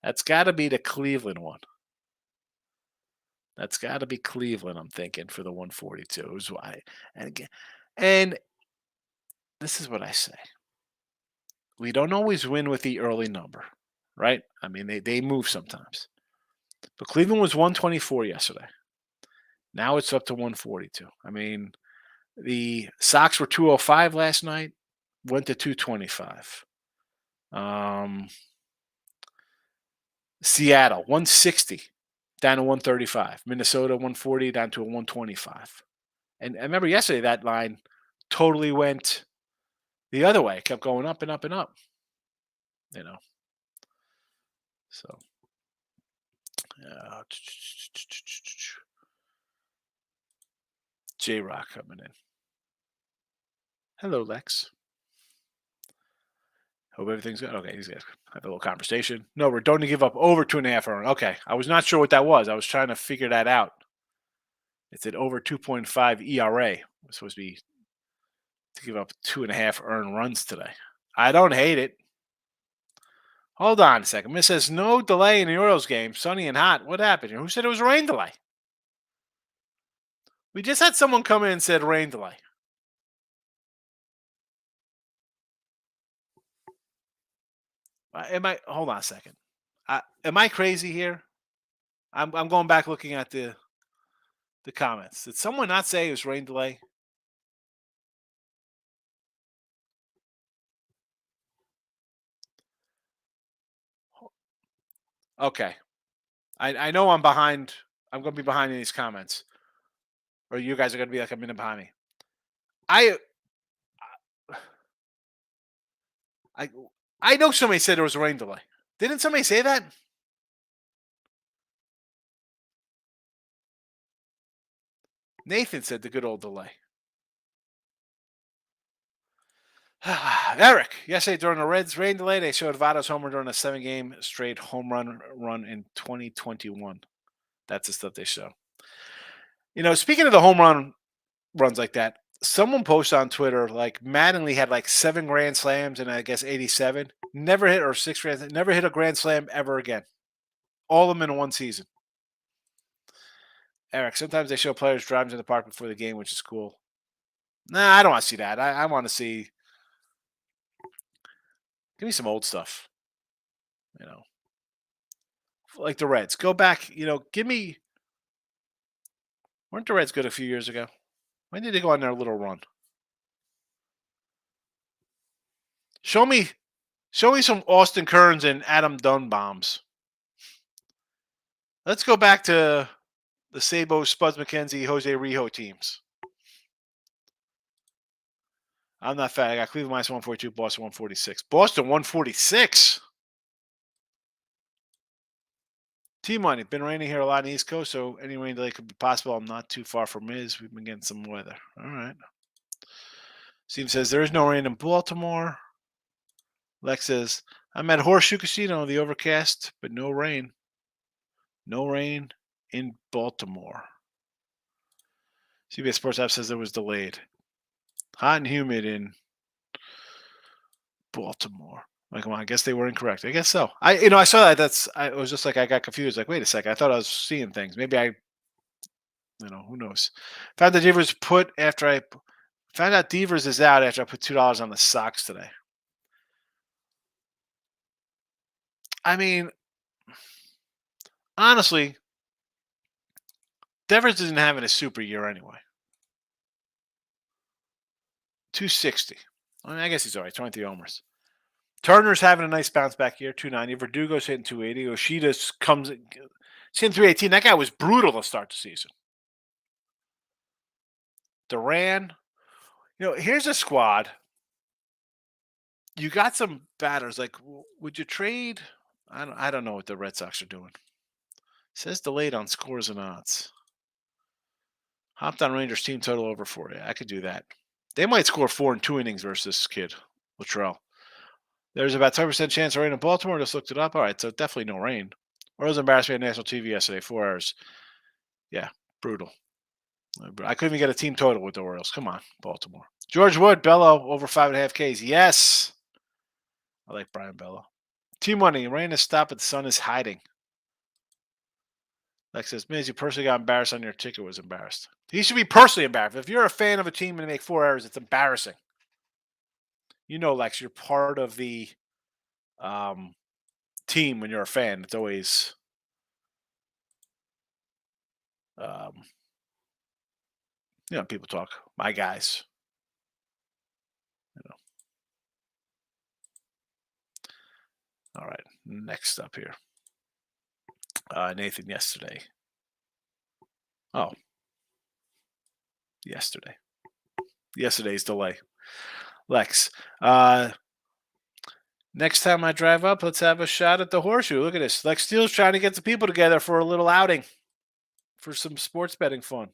That's got to be the Cleveland one. That's got to be Cleveland, I'm thinking, for the 142. Is why. And this is what I say. We don't always win with the early number, right? I mean, they move sometimes. But Cleveland was 124 yesterday. Now it's up to 142. I mean, the Sox were 205 last night, went to 225. Seattle, 160, down to 135. Minnesota, 140, down to a 125. And I remember yesterday that line totally went the other way. It kept going up and up and up. So, J-Rock coming in. Hello, Lex. Hope everything's good. Okay, he's good. Have a little conversation. No, we're don't give up over 2.5 earned. Okay, I was not sure what that was. I was trying to figure that out. It's at over 2.5 ERA. We're supposed to be to give up 2.5 earned runs today. I don't hate it. Hold on a second. Miss says no delay in the Orioles game. Sunny and hot. What happened here? Who said it was a rain delay? We just had someone come in and said rain delay. Hold on a second. Am I crazy here? I'm going back looking at the comments. Did someone not say it was rain delay? Okay. I know I'm behind. I'm going to be behind in these comments. Or you guys are going to be like a minute behind me. I I I know somebody said there was a rain delay. Didn't somebody say that? Nathan said the good old delay. Eric, yesterday during the Reds rain delay, they showed Votto's homer during a 7-game straight home run in 2021. That's the stuff they show. Speaking of the home runs like that, someone posted on Twitter like Mattingly had like 7 grand slams and I guess 87. Never hit or 6 grand, never hit a grand slam ever again. All of them in one season. Eric, sometimes they show players drives in the park before the game, which is cool. Nah, I don't want to see that. I want to see. Give me some old stuff. Like the Reds. Go back. Give me. Weren't the Reds good a few years ago? When did they go on their little run? Show me some Austin Kearns and Adam Dunn bombs. Let's go back to the Sabo, Spuds McKenzie, Jose Rijo teams. I'm not fat. I got Cleveland minus 142, Boston 146. Boston 146. T-Money. Been raining here a lot on the East Coast, so any rain delay could be possible. I'm not too far from Miz. We've been getting some weather. All right. Steve says there is no rain in Baltimore. Lex says, I'm at Horseshoe Casino, the overcast, but no rain. No rain in Baltimore. CBS Sports App says it was delayed. Hot and humid in Baltimore. Come on, I guess they were incorrect. I guess so. I saw that. I was just like, I got confused. Like, wait a second. I thought I was seeing things. Maybe who knows? Found out Devers is out after I put $2 on the Sox today. I mean, honestly, Devers isn't having a super year anyway. 260. I guess he's all right. 23 homers. Turner's having a nice bounce back year, 290. Verdugo's hitting 280. Yoshida comes hitting 318. That guy was brutal to start the season. Duran. Here's a squad. You got some batters. Like, would you trade? I don't know what the Red Sox are doing. It says delayed on scores and odds. Hopped on Rangers team total over 4. Yeah, I could do that. They might score 4 in 2 innings versus this kid, Luttrell. There's about 10% chance of rain in Baltimore. Just looked it up. All right, so definitely no rain. Orioles embarrassed me on national TV yesterday. 4 hours. Yeah, brutal. I couldn't even get a team total with the Orioles. Come on, Baltimore. George Wood, Bello, over 5.5 Ks. Yes. I like Brian Bello. T-Money, rain has stopped, but the sun is hiding. Lex says, Miz, you personally got embarrassed on your ticket, was embarrassed. He should be personally embarrassed. If you're a fan of a team and they make 4 errors, it's embarrassing. Lex, you're part of the team when you're a fan. It's always people talk. My guys. All right. Next up here. Nathan yesterday. Oh. Yesterday. Yesterday's delay. Lex. Next time I drive up, let's have a shot at the Horseshoe. Look at this. Lex Steele's trying to get the people together for a little outing. For some sports betting fun.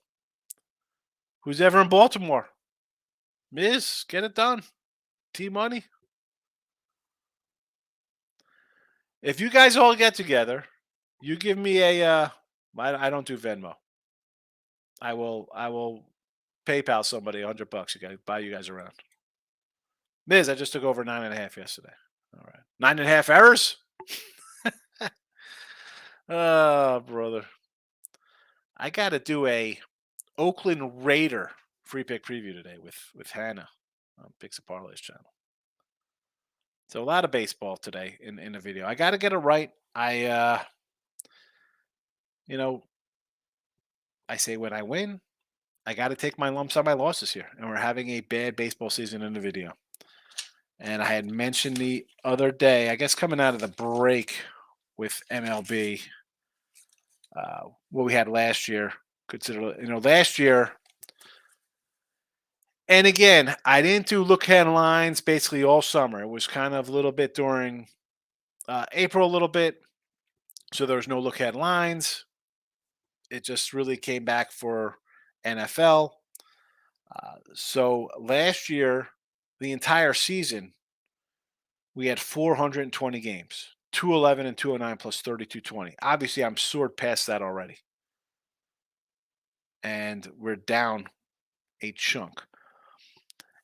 Who's ever in Baltimore? Miz, get it done. T-Money. If you guys all get together, you give me a I don't do Venmo. I will PayPal somebody $100. You guys buy you guys around. Miz, I just took over 9.5 yesterday. All right. 9.5 errors? Oh, brother. I gotta do a Oakland Raider free pick preview today with Hannah on Picks and Parlays channel. So a lot of baseball today in the video. I gotta get it right. You know, I say when I win, I gotta take my lumps on my losses here. And we're having a bad baseball season in the video. And I had mentioned the other day, I guess coming out of the break with MLB, what we had last year. Consider, last year, and again, I didn't do look ahead lines basically all summer. It was kind of a little bit during April, a little bit. So there was no look ahead lines. It just really came back for NFL. So last year, the entire season, we had 420 games, 211 and 209 plus 3220. Obviously, I'm soared past that already. And we're down a chunk.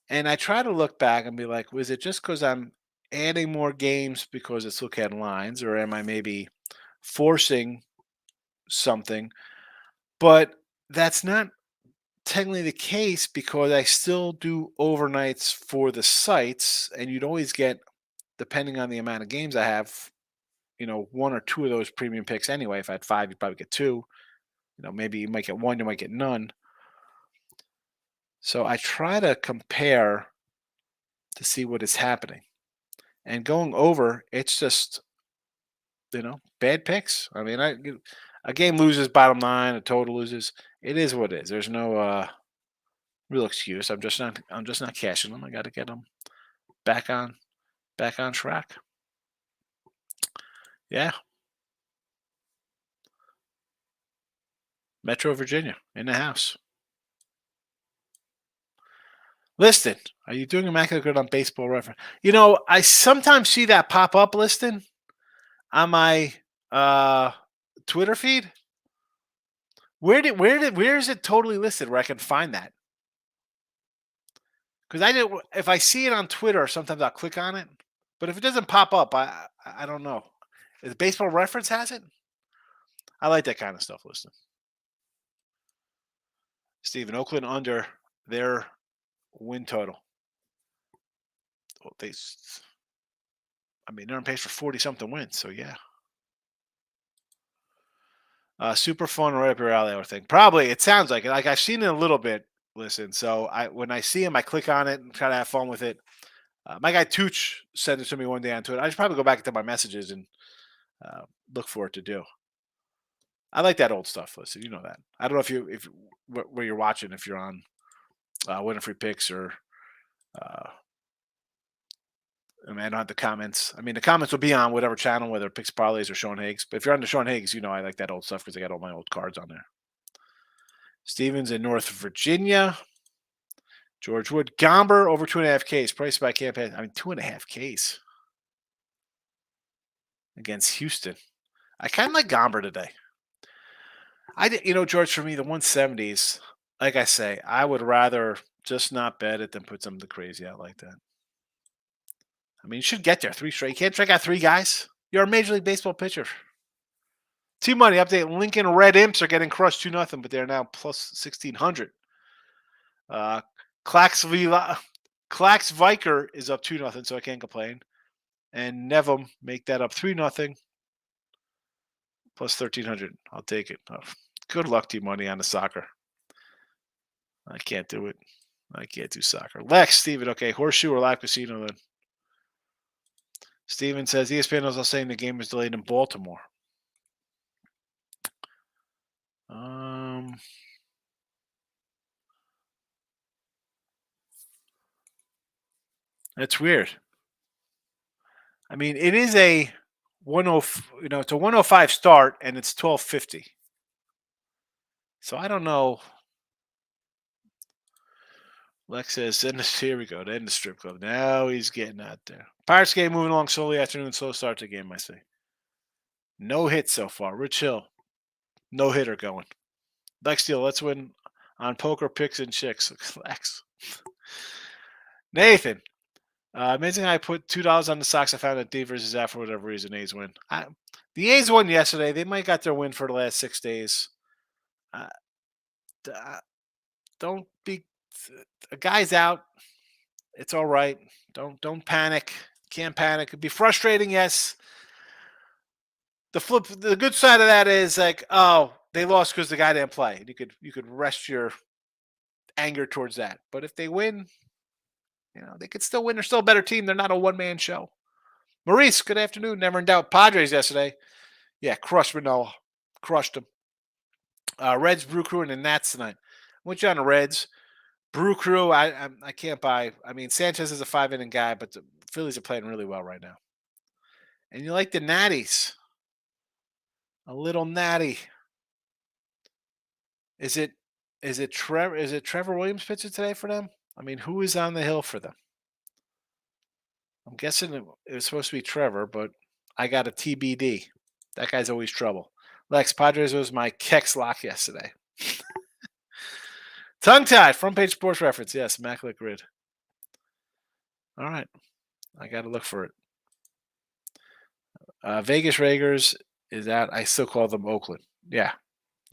And I try to look back and be like, was it just because I'm adding more games because it's look at lines, or am I maybe forcing something? But that's not technically the case because I still do overnights for the sites, and you'd always get, depending on the amount of games I have, one or two of those premium picks anyway. If I had five, you'd probably get two. Maybe you might get one, you might get none. So I try to compare to see what is happening. And going over, it's just, bad picks. I mean, a game loses, bottom line, a total loses. It is what it is. There's no real excuse. I'm just not cashing them. I got to get them back on track. Yeah. Metro Virginia in the house. Liston, are you doing immaculate good on Baseball Reference? I sometimes see that pop up, Liston, on my Twitter feed. Where is it totally listed where I can find that? Because if I see it on Twitter, sometimes I'll click on it. But if it doesn't pop up, I don't know. Is Baseball Reference has it? I like that kind of stuff. Listen, Steven, Oakland under their win total. Well, they're on pace for 40-something wins. So yeah. Super fun, right up your alley, I would think. Probably, it sounds like it. Like I've seen it a little bit. Listen, so when I see him, I click on it and try to have fun with it. My guy Tooch sent it to me one day on Twitter. I should probably go back into my messages and look for it to do. I like that old stuff. Listen, you know that. I don't know if where you're watching, if you're on Winning Free Picks or. I don't have the comments. The comments will be on whatever channel, whether Picks Parlays or Sean Higgs. But if you're on the Sean Higgs, I like that old stuff because I got all my old cards on there. Stevens in North Virginia. George Wood. Gomber over 2.5 Ks. Price by campaign. 2.5 Ks against Houston. I kind of like Gomber today. George, for me, the 170s, like I say, I would rather just not bet it than put something crazy out like that. You should get there. 3 straight. You can't strike out 3 guys. You're a Major League Baseball pitcher. T-Money update. Lincoln Red Imps are getting crushed 2-0, but they're now plus 1,600. Clax Viker is up 2-0, so I can't complain. And Nevum make that up 3-0. Plus 1,300. I'll take it. Oh, good luck, T-Money, on the soccer. I can't do it. I can't do soccer. Lex, Steven, okay. Horseshoe or live casino then. Steven says ESPN is also saying the game was delayed in Baltimore. That's weird. It is a it's a 105 start and it's 12:50. So I don't know. Lex says, here we go. To end the strip club. Now he's getting out there. Pirates game moving along slowly. Afternoon, slow start to game, I say. No hit so far. Rich Hill. No hitter going. Lex Steele, let's win on poker picks and chicks. Lex. Nathan. Amazing I put $2 on the Sox. I found that Devers is out for whatever reason. A's win. The A's won yesterday. They might got their win for the last 6 days. Uh, don't be a guy's out. It's all right. Don't panic. Can't panic. It'd be frustrating, yes. The good side of that is like, oh, they lost because the guy didn't play. You could rest your anger towards that. But if they win, they could still win. They're still a better team. They're not a one-man show. Maurice, good afternoon. Never in doubt. Padres yesterday. Yeah, crushed Manoa. Crushed them. Reds, Brew Crew, and the Nats tonight. Went you on the Reds. Brew Crew, I can't buy. I mean, Sanchez is a 5-inning guy, but the Phillies are playing really well right now. And you like the Natties. A little natty. Is it Trevor Williams pitching today for them? I mean, who is on the hill for them? I'm guessing it was supposed to be Trevor, but I got a TBD. That guy's always trouble. Lex, Padres was my Kex lock yesterday. Tongue tied, front page sports reference. Yes, immaculate grid. All right. I got to look for it. Vegas Raiders is out. I still call them Oakland. Yeah.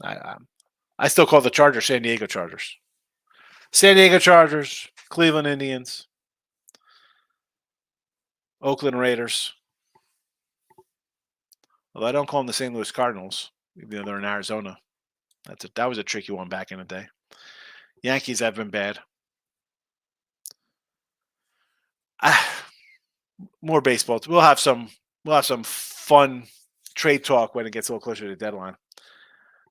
I still call the Chargers San Diego Chargers. San Diego Chargers, Cleveland Indians, Oakland Raiders. Although I don't call them the St. Louis Cardinals, even though they're in Arizona. That was a tricky one back in the day. Yankees have been bad. More baseball. We'll have some fun trade talk when it gets a little closer to the deadline.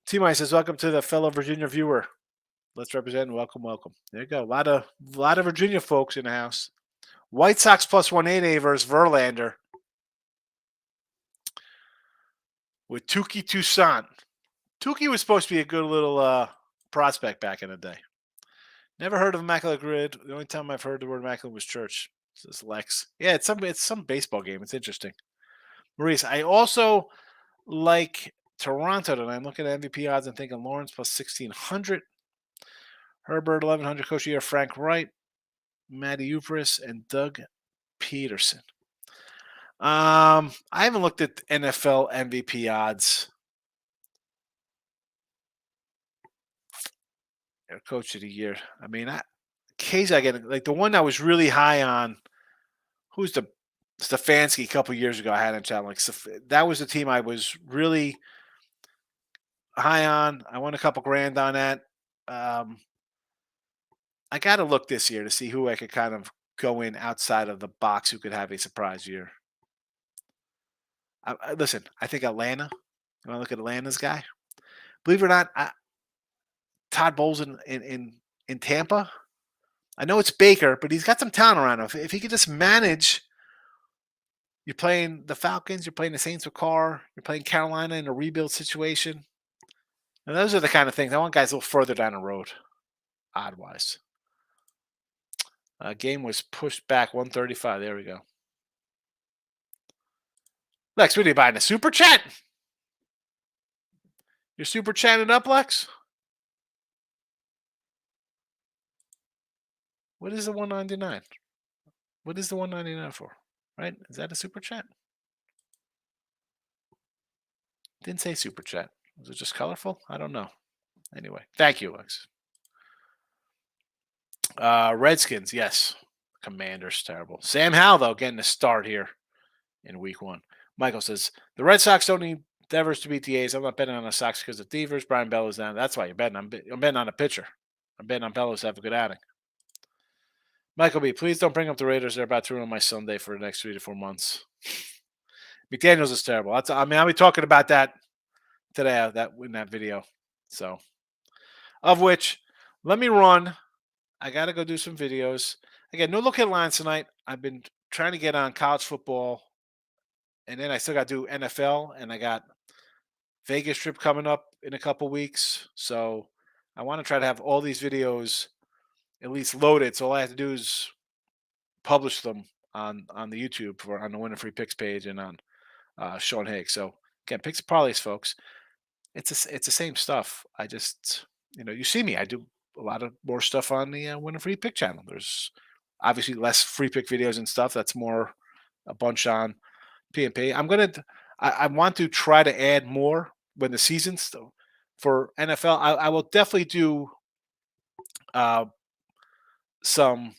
T-Mike says, welcome to the fellow Virginia viewer. Let's represent. Welcome. There you go. A lot of Virginia folks in the house. White Sox plus 180 versus Verlander with Touki Toussaint. Touki was supposed to be a good little prospect back in the day. Never heard of Immaculate Grid. The only time I've heard the word Immaculate was church. Says Lex. Yeah, it's some baseball game. It's interesting. Maurice, I also like Toronto tonight. I'm looking at MVP odds and thinking Lawrence plus 1,600. Herbert 1,100. Coach Year, Frank Wright, Matty Upris, and Doug Peterson. I haven't looked at NFL MVP odds. Coach of the Year. I mean, occasionally I get like the one I was really high on. Who's the Stefanski a couple years ago? I had in chat. Like that was the team I was really high on. I won a couple grand on that. I got to look this year to see who I could kind of go in outside of the box who could have a surprise year. Listen, I think Atlanta. When I look at Atlanta's guy, believe it or not, Todd Bowles in Tampa. I know it's Baker, but he's got some talent around him. If he could just manage, you're playing the Falcons, you're playing the Saints with Carr, you're playing Carolina in a rebuild situation. And those are the kind of things I want guys a little further down the road, odd-wise. Game was pushed back 135. There we go. Lex, what are you buying? A super chat? You're super chatting up, Lex? What is the 199? What is the 199 for? Right? Is that a super chat? Didn't say super chat. Was it just colorful? I don't know. Anyway, thank you, Lex. Redskins, yes. Commanders, terrible. Sam Howell, though, getting a start here in week 1. Michael says, the Red Sox don't need Devers to beat the A's. I'm not betting on the Sox because of Devers. Brian Bellows down. That's why you're betting. I'm betting on a pitcher. I'm betting on Bellows to have a good outing. Michael B., please don't bring up the Raiders. They're about to ruin my Sunday for the next 3 to 4 months. McDaniels is terrible. I'll be talking about that today in that video. So, of which, let me run. I got to go do some videos. Again, no look at lines tonight. I've been trying to get on college football, and then I still got to do NFL, and I got Vegas trip coming up in a couple weeks. So I want to try to have all these videos at least loaded. So all I have to do is publish them on the YouTube on the Winner Free Picks page and on Sean Haig. So again, picks and parlays, folks. It's the same stuff. I just you see me. I do a lot of more stuff on the Win a Free Pick channel. There's obviously less free pick videos and stuff. That's more a bunch on P&P. I want to try to add more when the season's for NFL. I will definitely do uh, some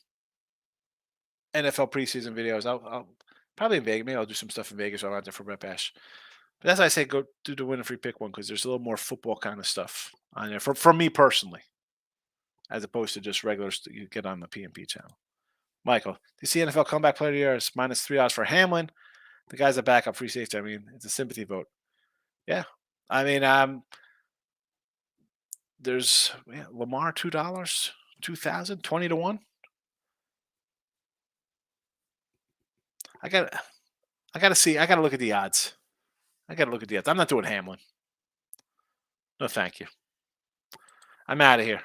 NFL preseason videos. I'll probably in Vegas. Maybe I'll do some stuff in Vegas. I'm out there for Red Bash. But that's why I say go do the Win a Free Pick one because there's a little more football kind of stuff on there for me personally, as opposed to just regular you get on the PMP channel. Michael, do you see NFL comeback player of the year is -3 odds for Hamlin? The guy's a backup free safety. I mean, it's a sympathy vote. Yeah, I mean, there's Lamar $2, 2,000, 20 to 1. I got to see. I got to look at the odds. I'm not doing Hamlin. No, thank you. I'm out of here.